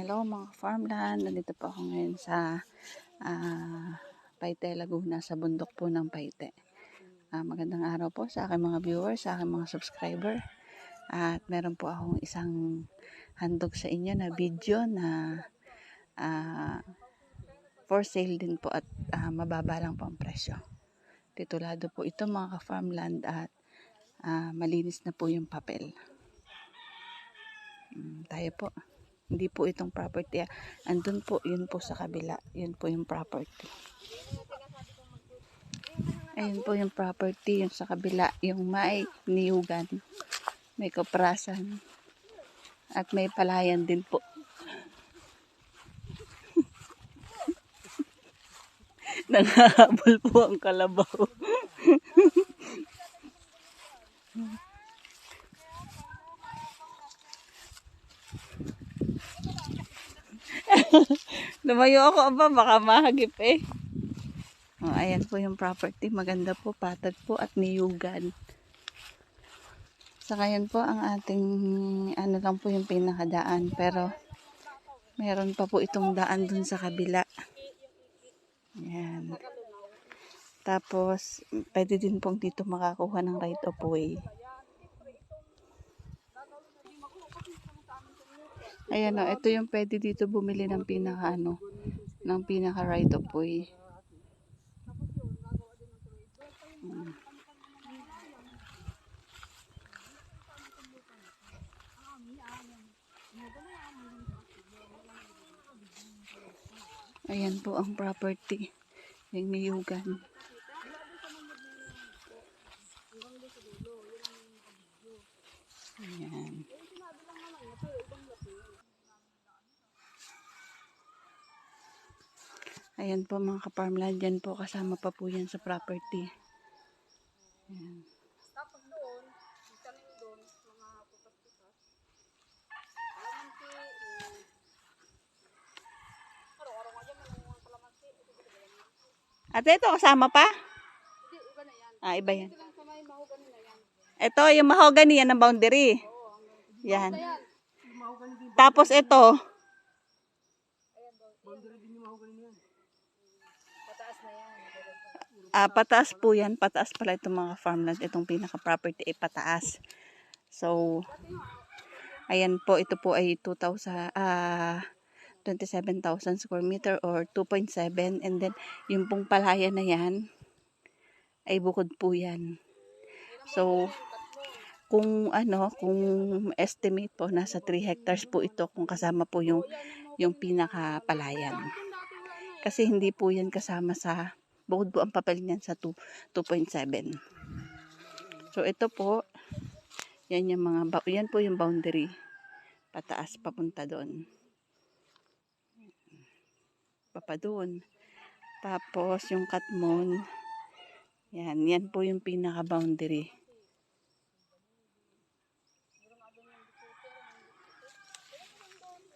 Hello mga farmland, nandito po ako ngayon sa Paite, Laguna, sa bundok po ng Paite. Magandang araw po sa aking mga viewers, sa aking mga subscriber. At meron po akong isang handog sa inyo na video na for sale din po at mababa lang po ang presyo. Titulado po ito mga ka-farmland at malinis na po yung papel. Tayo po. Hindi po itong property. Andun po, yun po sa kabila. Yun po yung property. Ayun po yung property, yung sa kabila. Yung may niyugan. May kaprasan. At may palayan din po. Nangahabol po ang kalabaw. Lumayo ako, aba, baka mahagip eh. Ayan po yung property. Maganda po, patag po at niyugan. Sa ngayon po, ang ating ano lang po yung pinakadaan. Pero meron pa po itong daan dun sa kabila. Ayan. Tapos, pwede din pong dito makakuha ng right of way. Ayan o, ito yung pwede dito bumili ng pinaka ng pinaka right of way. Ayan po ang property. Yung niyugan. Ayan. Ayan po mga ka-farmland. Yan po kasama pa po yan sa property. Ayan. Tapos doon, isanin doon, mga putas-putas. Kalamansi, araw-araw nga dyan, mga kalamansi. Ate, ito kasama pa? Hindi, iba na yan. Iba yan. Ito lang sa may mahogany na yan. Ito, yung mahogany yan ang boundary. Yan. Tapos ito. Boundary din yung mahogany na yan. Pataas na yan. Pataas po yan. Pataas pala itong mga farmland. Itong pinaka-property ay pataas. So, ayan po. Ito po ay 27,000 square meter or 2.7. And then, yung pong palaya na yan ay bukod po yan. So, kung estimate po, nasa 3 hectares po ito kung kasama po yung pinaka-palayan. Kasi hindi po yan kasama sa, bukod po ang papel niyan sa 2.7. So, ito po, yan yan po yung boundary. Pataas, papunta doon. Papa doon. Tapos, yung katmon, yan po yung pinaka-boundary.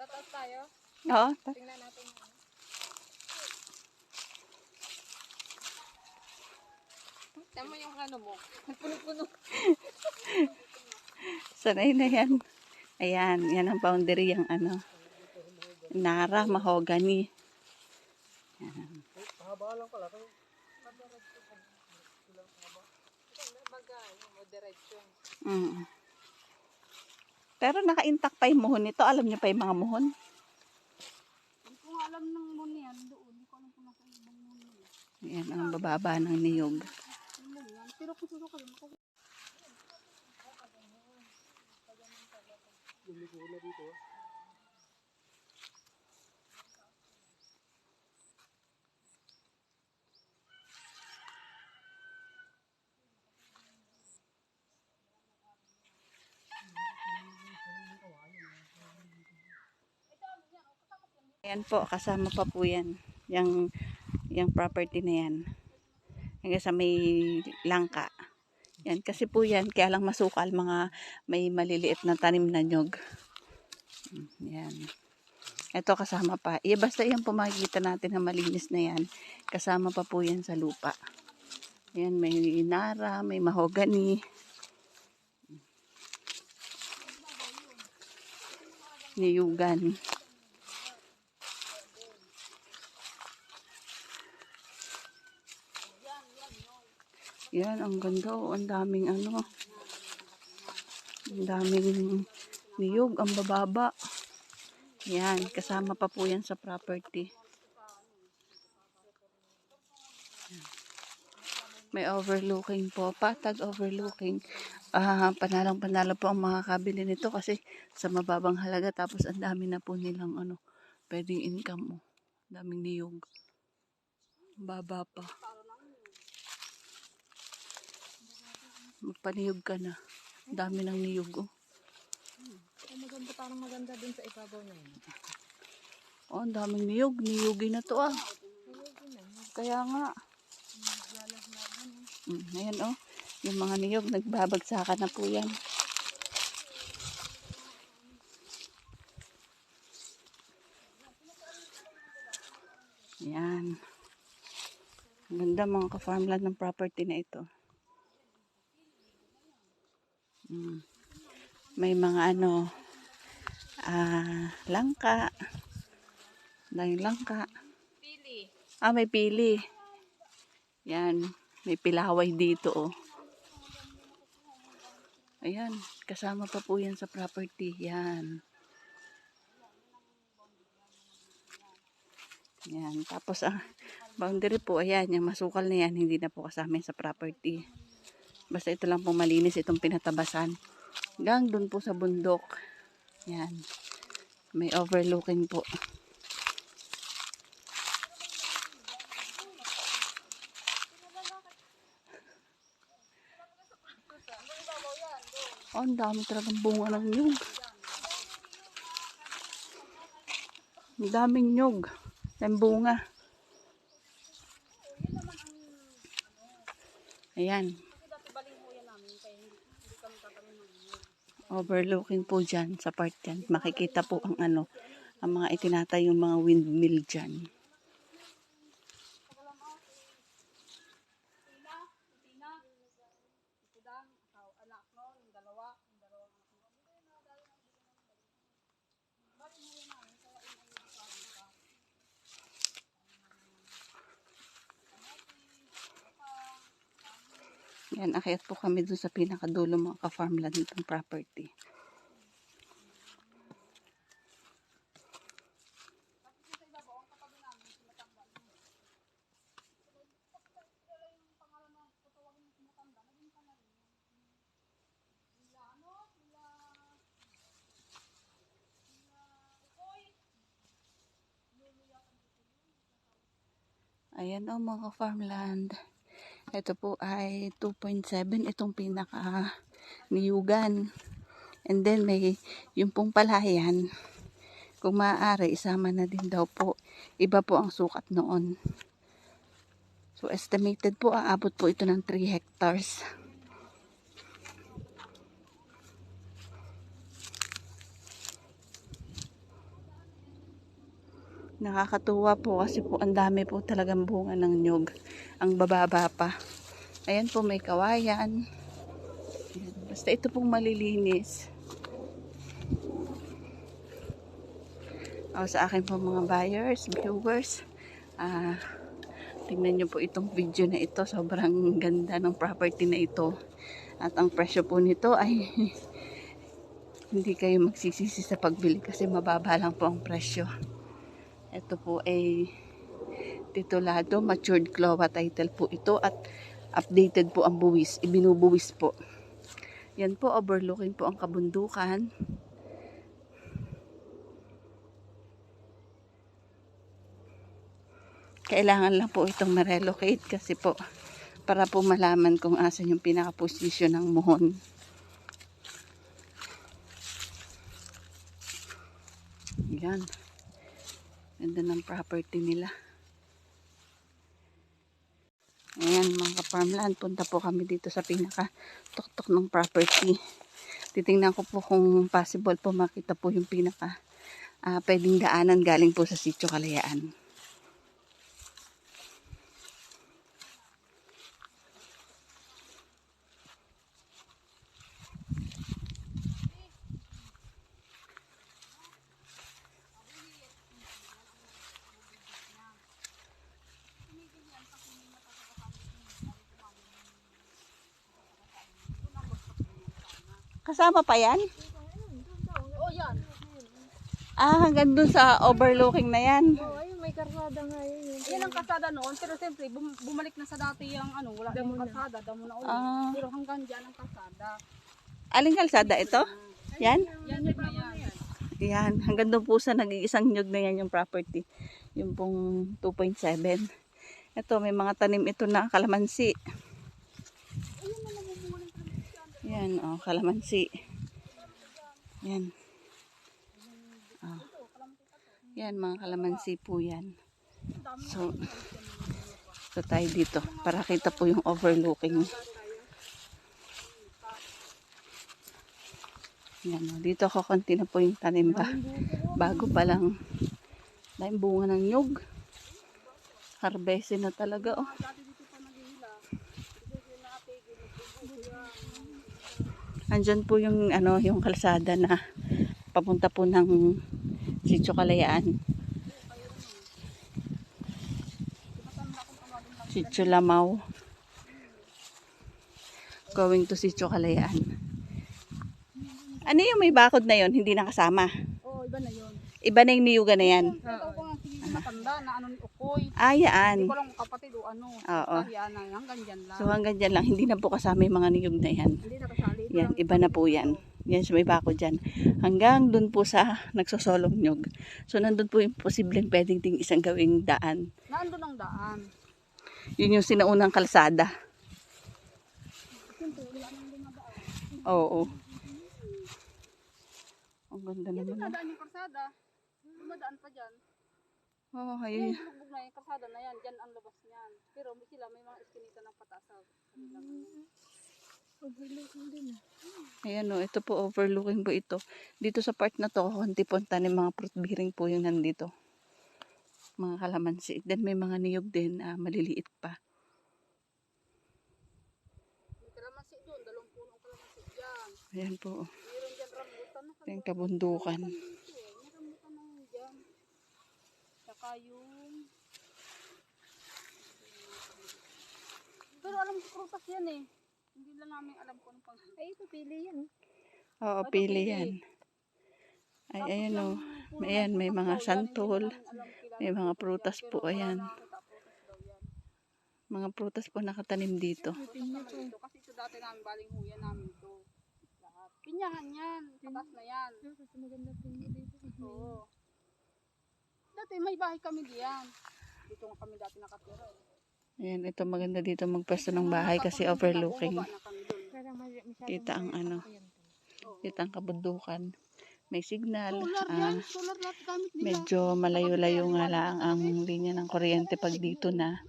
Tataas tayo? Oo. Tingnan natin. Tama yung ano mo. Puno-puno. Sanay na yan. Ayan, yan ang boundary, yung Nara, mahogany. Ayan. Pahaba lang pala. Pero naka-intact pa yung muhon nito. Alam niyo pa yung mga muhon? Hindi ko nga alam ng muhon yan doon. Hindi ko alam kung nasa ibang muhon yan. Ayan, ang bababa ng niyog. Pero kung suso ka rin, Ayan po, kasama pa po yan. Yung property na yan. Hanggang sa may langka. Yan, kasi po yan, kaya lang masukal, may maliliit na tanim na nyog. Yan. Ito kasama pa. Basta yan po makikita natin na malinis na yan. Kasama pa po yan sa lupa. Yan, may nara, may mahogany. Niyugan. Yan, ang ganda. Oh. Ang daming ano. Ang daming niyog. Ang bababa. Yan, kasama pa po yan sa property. May overlooking po. Patag overlooking. Panalang-panalo po ang makakabili nito kasi sa mababang halaga. Tapos ang dami na po nilang ano, pwedeng income. Oh. Daming niyog. Baba pa. Magpaniyog ka na. Dami ng niyog. Oh. Ay, maganda, parang maganda din sa ibabaw na yun. Oh, ang daming niyog. Niyogin na to ah. Kaya nga. Ayan oh. Yung mga niyog, nagbabagsakan na po yan. Ayan. Ang ganda mga ka-farmland ng property na ito. May mga ano, langka. Daming langka. Pili. May pili. Yan. May pilaway dito oh. Ayan. Kasama pa po yan sa property. Yan. Yan. Tapos boundary po. Ayan. Yung masukal na yan. Hindi na po kasama sa property. Basta ito lang po malinis. Itong pinatabasan. Hanggang dun po sa bundok. Yan. May overlooking po. Oh, ang dami talagang bunga ng nyug. Ang daming nyug. Ang bunga. Ayan. Overlooking po dyan sa part dyan. Makikita po ang ano, ang mga itinatayong mga windmill dyan. Yan, akyat po kami dun sa pinakadulo mga ka-farmland nitong property. Ayan o mga farmland. Ito po ay 2.7. Itong pinaka niyugan. And then may yung pong palayan. Kung maaari, isama na din daw po. Iba po ang sukat noon. So estimated po, aabot po ito ng 3 hectares. Nakakatuwa po kasi po ang dami po talagang bunga ng nyug. Ang bababa pa. Ayan po may kawayan. Ayan. Basta ito pong malilinis. Sa akin po mga buyers, viewers. Tingnan nyo po itong video na ito. Sobrang ganda ng property na ito. At ang presyo po nito ay hindi kayo magsisisi sa pagbili kasi mababa lang po ang presyo. Ito po ay titulado, matured CLOA title po ito at updated po ang buwis, ibinubuwis po. Yan po, overlooking po ang kabundukan. Kailangan lang po itong ma-relocate kasi po para po malaman kung asan yung pinaka-posisyon ng muhon. Yan. Ganda ng property nila. Ayan mga ka-farmland, punta po kami dito sa pinaka-tuktok ng property. Titingnan ko po kung possible po makita po yung pinaka pwedeng daanan galing po sa Sitio Kalayaan. Kasama pa yan? Oh, yan. Ah, hanggang dun sa overlooking na yan. Oo, ayun, may karsada nga yun. Yan ang kalsada noon, pero siyempre bumalik na sa dati yung ano, wala na yung kalsada, damo na ulit. Ah. Pero hanggang dyan ang kalsada. Aling kalsada ito? Yan? Yan na yan. Yan. Hanggang doon po sa nag-iisang nyug na yan yung property. Yung pong 2.7. Ito, may mga tanim ito na kalamansi. Yan, oh, kalamansi. Yan. Oh. Yan, mga kalamansi po yan. So tayo dito para kita po yung overlooking. Yan, oh, dito ako konti na po yung tanim ba. Bago pa lang. Dahil bunga ng nyug. Harvestin na talaga, oh. Andyan po yung ano, yung kalsada na papunta po ng Sitio Kalayaan. Sitio Lamaw. Going to Sitio Kalayaan. Ano yung may bakod na yon, hindi nakasama? Oo, iba na yun. Iba na yung niyuga na yan. Ito ko nga sige matanda na ano ni Ukoy. Ah, yan. Hindi ko lang kung kapatid o ano. Oo. Yan na, hanggang dyan lang. So hanggang dyan lang, hindi na po kasama yung mga niyog na yan. Hindi na kasali. Yan, iba na po yan. Yan sa may bakod dyan. Hanggang dun po sa nagsosolong nyog. So nandun po yung posibleng pwedeng ding isang gawing daan. Naandun ang daan. Yun yung sinaunang kalsada. Oo. Ang ganda Hindi naman. na daan yung karsada. Dumadaan pa dyan. Oo, Yan, ayun. lubog na yung karsada na yan. Dyan ang labas niyan. Pero sila may mga iskinita ng pataas sa kanilang. Overlooking din ah. Ayan o, ito po overlooking po ito. Dito sa part na to, konti po ang tanim, mga fruit bearing po yung nandito. Mga kalamansi. Then may mga niyog din, maliliit pa. May kalamansi doon. 2 punong kalamansi dyan. Ayan po. Meron dyan rambutan na Ayan kabundukan. May rambutan na yun dyan. Saka yung... Pero alam ko prutas yan eh. Hindi lang namin alam kung anong pang... Ay, ito pili yan. Oo, pili yan. Ay, ayan o. Ayan, may mga santol. May mga prutas po, ayan. Mga prutas po nakatanim dito. Kasi ito dati namin baling huyan namin ito. Lahat. Pinyahan yan. Patas na yan. Kasi maganda pili dito. Oo. Dati may bahay kami diyan. Dito nga kami dati nakatira. Ayan, ito maganda dito magpwesto ng bahay kasi overlooking. Parang masyadong Kita ang ano, kita ang kabundukan. May signal. Solar yan. Solar lahat gamit nila. Medyo malayo-layo nga lang ang linya ng kuryente pag dito na.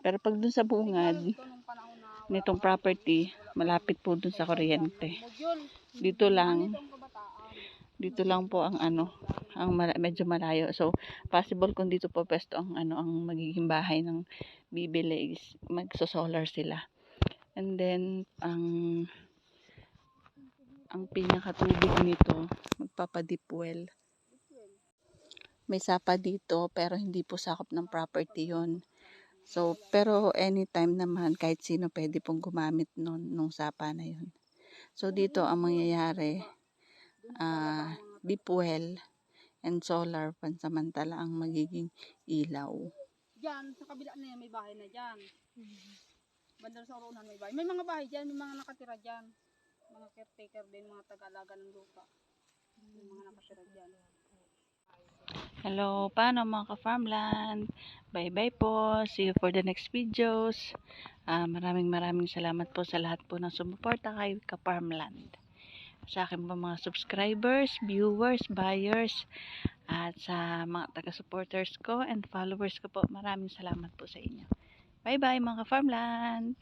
Pero pag dun sa bungad Ito nung panahon na nitong property, malapit po dun sa kuryente. module. Dito lang, Itong kabataan. dito lang po ang ano, ang medyo malayo. So, possible kung dito po pwesto ang ano, ang magiging bahay ng bibili is magso-solar sila. And then, ang pinakatubig nito, magpapadip well. May sapa dito, pero hindi po sakop ng property yon. So, pero anytime naman, kahit sino pwede pong gumamit nung sapa na yun. So, dito ang mangyayari, deep well and solar pansamantala ang magiging ilaw. Diyan, sa kabila na yan, may bahay na dyan. Bandar sa Oronan may bahay. May mga bahay dyan, may mga nakatira dyan. Mga caretaker din, mga taga-alaga ng lupa. May mga nakatira dyan. Hello, paano mga ka-farmland? Bye-bye po. See you for the next videos. Maraming salamat po sa lahat po ng sumuporta kay ka-farmland. Sa akin po mga subscribers, viewers, buyers, at sa mga taga-supporters ko and followers ko po. Maraming salamat po sa inyo. Bye-bye mga ka-farmland!